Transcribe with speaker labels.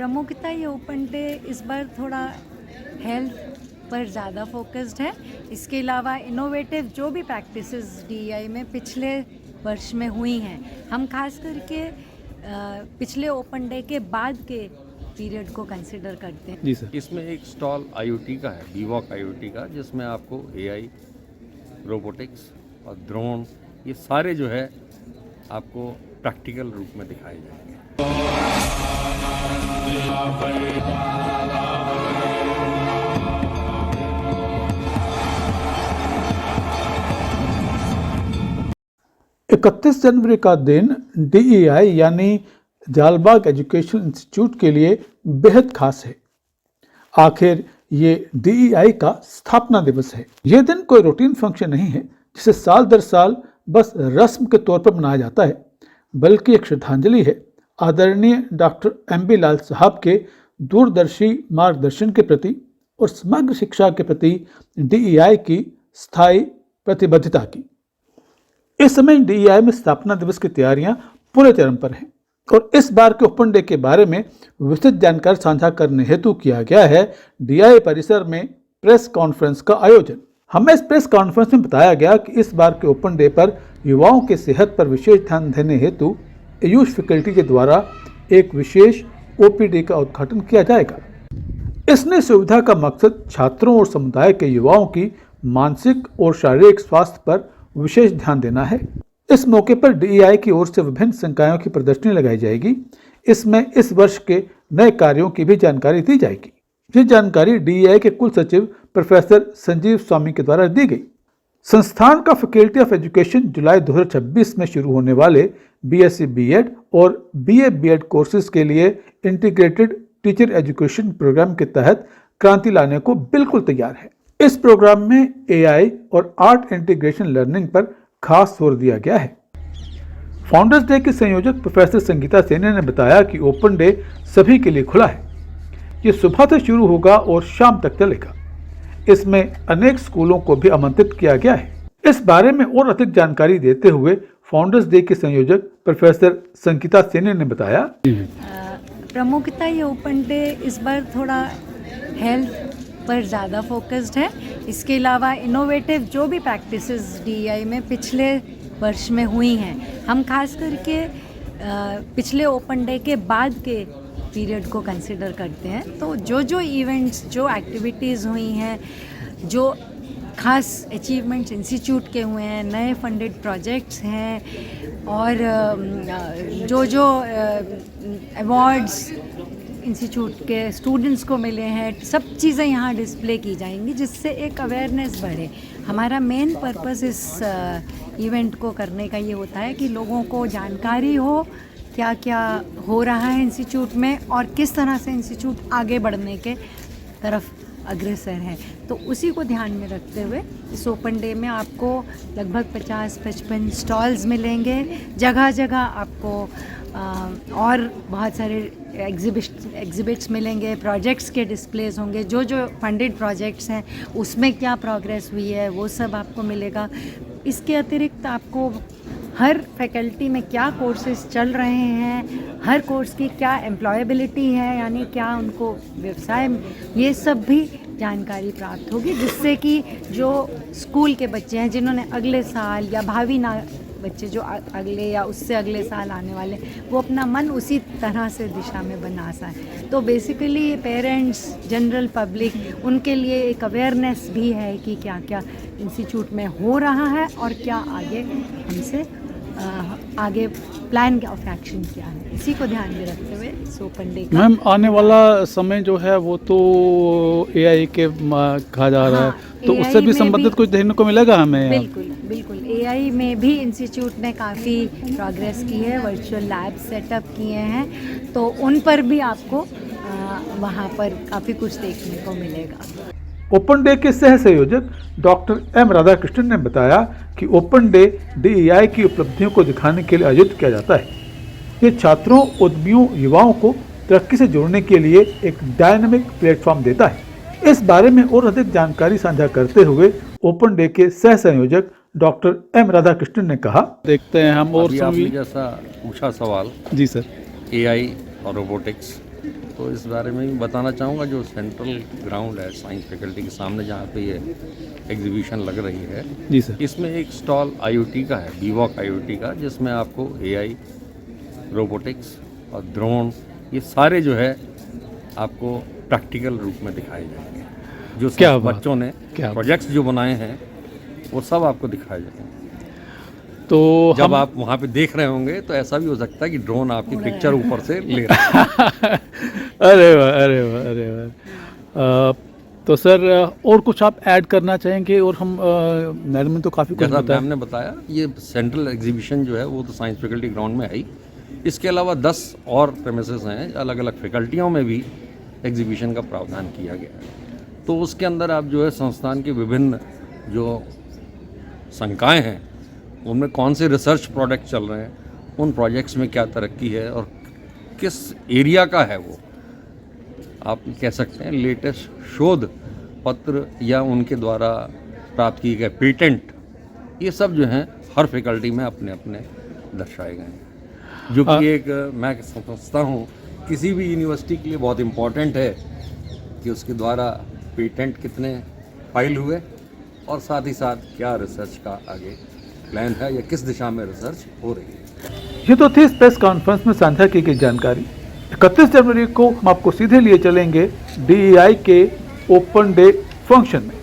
Speaker 1: प्रमुखता ये open day इस बार थोड़ा हेल्थ पर ज़्यादा फोकस्ड है। इसके अलावा इनोवेटिव जो भी प्रैक्टिसेस डीईआई में पिछले वर्ष में हुई हैं, हम खास करके पिछले ओपन डे के बाद के पीरियड को कंसिडर करते हैं।
Speaker 2: जी सर।
Speaker 3: इसमें एक स्टॉल आईओटी का है, बीवॉक आईओटी का, जिसमें आपको एआई, रोबोटिक्स और ड्रोन, ये सारे जो है आपको प्रैक्टिकल रूप में दिखाए जाएंगे।
Speaker 2: इकतीस जनवरी का दिन डीईआई यानी जालबाग एजुकेशन इंस्टीट्यूट के लिए बेहद खास है। आखिर ये डीईआई का स्थापना दिवस है। यह दिन कोई रूटीन फंक्शन नहीं है जिसे साल दर साल बस रस्म के तौर पर मनाया जाता है, बल्कि एक श्रद्धांजलि है आदरणीय डॉक्टर एमबी लाल साहब के दूरदर्शी मार्गदर्शन के प्रति और समग्र शिक्षा के प्रति डीईआई की स्थायी प्रतिबद्धता की। इस समय डीईआई में स्थापना दिवस की तैयारियां पूरे चरम पर हैं और इस बार के ओपन डे के बारे में विस्तृत जानकारी साझा करने हेतु किया गया है डीईआई परिसर में प्रेस कॉन्फ्रेंस का आयोजन। हमें इस प्रेस कॉन्फ्रेंस में बताया गया कि इस बार के ओपन डे पर युवाओं की सेहत पर विशेष ध्यान देने हेतु आयुष फैकल्टी के द्वारा एक विशेष ओपीडी का उद्घाटन किया जाएगा। इस नई सुविधा का मकसद छात्रों और समुदाय के युवाओं की मानसिक और शारीरिक स्वास्थ्य पर विशेष ध्यान देना है। इस मौके पर डीईआई की ओर से विभिन्न संकायों की प्रदर्शनी लगाई जाएगी। इसमें इस वर्ष के नए कार्यों की भी जानकारी दी जाएगी। ये जानकारी डीईआई के कुल सचिव प्रोफेसर संजीव स्वामी के द्वारा दी गई। संस्थान का फैकल्टी ऑफ एजुकेशन जुलाई 2026 में शुरू होने वाले बीएससी बीएड और बीए बीएड कोर्सेज के लिए इंटीग्रेटेड टीचर एजुकेशन प्रोग्राम के तहत क्रांति लाने को बिल्कुल तैयार है। इस प्रोग्राम में एआई और आर्ट इंटीग्रेशन लर्निंग पर खास जोर दिया गया है। फाउंडर्स डे के संयोजक प्रोफेसर संगीता सेने ने बताया कि ओपन डे सभी के लिए खुला है। ये सुबह से शुरू होगा और शाम तक चलेगा। इसमें अनेक स्कूलों को भी आमंत्रित किया गया है। इस बारे में और अधिक जानकारी देते हुए फाउंडर्स डे के संयोजक प्रोफेसर संगीता सेने ने बताया,
Speaker 1: प्रमुखता ये ओपन डे इस बार थोड़ा हेल्थ पर ज़्यादा फोकस्ड है। इसके अलावा इनोवेटिव जो भी प्रैक्टिसेस डीईआई में पिछले वर्ष में हुई हैं, हम खास करके पिछले ओपन डे के बाद के पीरियड को कंसिडर करते हैं। तो जो इवेंट्स, जो एक्टिविटीज़ हुई हैं, जो खास अचीवमेंट्स इंस्टीट्यूट के हुए हैं, नए फंडेड प्रोजेक्ट्स हैं और जो अवार्ड्स इंस्टीट्यूट के स्टूडेंट्स को मिले हैं, सब चीज़ें यहाँ डिस्प्ले की जाएंगी जिससे एक अवेयरनेस बढ़े। हमारा मेन पर्पस इस इवेंट को करने का ये होता है कि लोगों को जानकारी हो क्या क्या हो रहा है इंस्टीट्यूट में और किस तरह से इंस्टीट्यूट आगे बढ़ने के तरफ अग्रसर है। तो उसी को ध्यान में रखते हुए इस ओपन डे में आपको लगभग 50-55 स्टॉल्स मिलेंगे। जगह जगह आपको और बहुत सारे एग्जिबिट्स मिलेंगे, प्रोजेक्ट्स के डिस्प्लेस होंगे। जो फंडेड प्रोजेक्ट्स हैं उसमें क्या प्रोग्रेस हुई है वो सब आपको मिलेगा। इसके अतिरिक्त आपको हर फैकल्टी में क्या कोर्सेज चल रहे हैं, हर कोर्स की क्या एम्प्लॉयबिलिटी है, यानी क्या उनको व्यवसाय, ये सब भी जानकारी प्राप्त होगी, जिससे कि जो स्कूल के बच्चे हैं जिन्होंने अगले साल या भावी बच्चे जो अगले या उससे अगले साल आने वाले, वो अपना मन उसी तरह से दिशा में बना सकें। तो बेसिकली ये पेरेंट्स, जनरल पब्लिक, उनके लिए एक अवेयरनेस भी है कि क्या क्या इंस्टीट्यूट में हो रहा है और क्या आगे हमसे आगे प्लान ऑफ एक्शन क्या है, इसी को ध्यान में रखते हुए इस ओपन डे का।
Speaker 2: मैम, आने वाला समय जो है वो तो एआई के कहा जा रहा है, तो उससे भी संबंधित कुछ देखने को मिलेगा हमें?
Speaker 1: बिल्कुल एआई में भी इंस्टीट्यूट ने काफ़ी प्रोग्रेस की है, वर्चुअल लैब सेटअप किए हैं, तो उन पर भी आपको वहाँ पर काफ़ी कुछ देखने को मिलेगा।
Speaker 2: ओपन डे के सह संयोजक डॉक्टर एम राधाकृष्णन ने बताया कि ओपन डे डीईआई की उपलब्धियों को दिखाने के लिए आयोजित किया जाता है। ये छात्रों, उद्यमियों, युवाओं को तरक्की से जोड़ने के लिए एक डायनामिक प्लेटफॉर्म देता है। इस बारे में और अधिक जानकारी साझा करते हुए ओपन डे के सह संयोजक डॉक्टर एम राधाकृष्णन ने कहा, देखते हैं हम और
Speaker 3: आपने जैसा पूछा सवाल,
Speaker 2: जी सर,
Speaker 3: एआई और रोबोटिक्स तो इस बारे में भी बताना चाहूँगा। जो सेंट्रल ग्राउंड है साइंस फैकल्टी के सामने जहाँ पे ये एग्जीबिशन लग रही है,
Speaker 2: जी सर।
Speaker 3: इसमें एक स्टॉल IoT का है, बीवॉक IoT का, जिसमें आपको AI, रोबोटिक्स और ड्रोन ये सारे जो है आपको प्रैक्टिकल रूप में दिखाए जाएंगे। जो
Speaker 2: क्या
Speaker 3: सब
Speaker 2: बात,
Speaker 3: बच्चों ने
Speaker 2: क्या बात।
Speaker 3: प्रोजेक्ट्स जो बनाए हैं वो सब आपको दिखाए जाएंगे।
Speaker 2: तो
Speaker 3: जब आप वहाँ पे देख रहे होंगे तो ऐसा भी हो सकता है कि ड्रोन आपकी पिक्चर ऊपर से ले रहा है।
Speaker 2: अरे वाह, अरे वाह, अरे वाह। तो सर और कुछ आप ऐड करना चाहेंगे? और हम मैडम ने तो काफ़ी कुछ
Speaker 3: जैसा
Speaker 2: बताया।
Speaker 3: मैम ने बताया, ये सेंट्रल एग्जीबिशन जो है वो तो साइंस फैकल्टी ग्राउंड में है ही। इसके अलावा 10 और प्रेमिसेस हैं, अलग अलग फैकल्टियों में भी एग्जीबिशन का प्रावधान किया गया है। तो उसके अंदर आप जो है संस्थान के विभिन्न जो संकाय हैं उनमें कौन से रिसर्च प्रोडक्ट चल रहे हैं, उन प्रोजेक्ट्स में क्या तरक्की है और किस एरिया का है वो, आप कह सकते हैं लेटेस्ट शोध पत्र या उनके द्वारा प्राप्त किए गए पेटेंट, ये सब जो हैं हर फैकल्टी में अपने अपने दर्शाए गए हैं। जो कि एक मैं समझता हूँ किसी भी यूनिवर्सिटी के लिए बहुत इम्पोर्टेंट है कि उसके द्वारा पेटेंट कितने फाइल हुए और साथ ही साथ क्या रिसर्च का आगे प्लान है या किस दिशा में रिसर्च हो रही है।
Speaker 2: ये तो थी इस प्रेस कॉन्फ्रेंस में साझा की गई जानकारी। 31 जनवरी को हम आपको सीधे लिए चलेंगे DEI के ओपन डे फंक्शन में।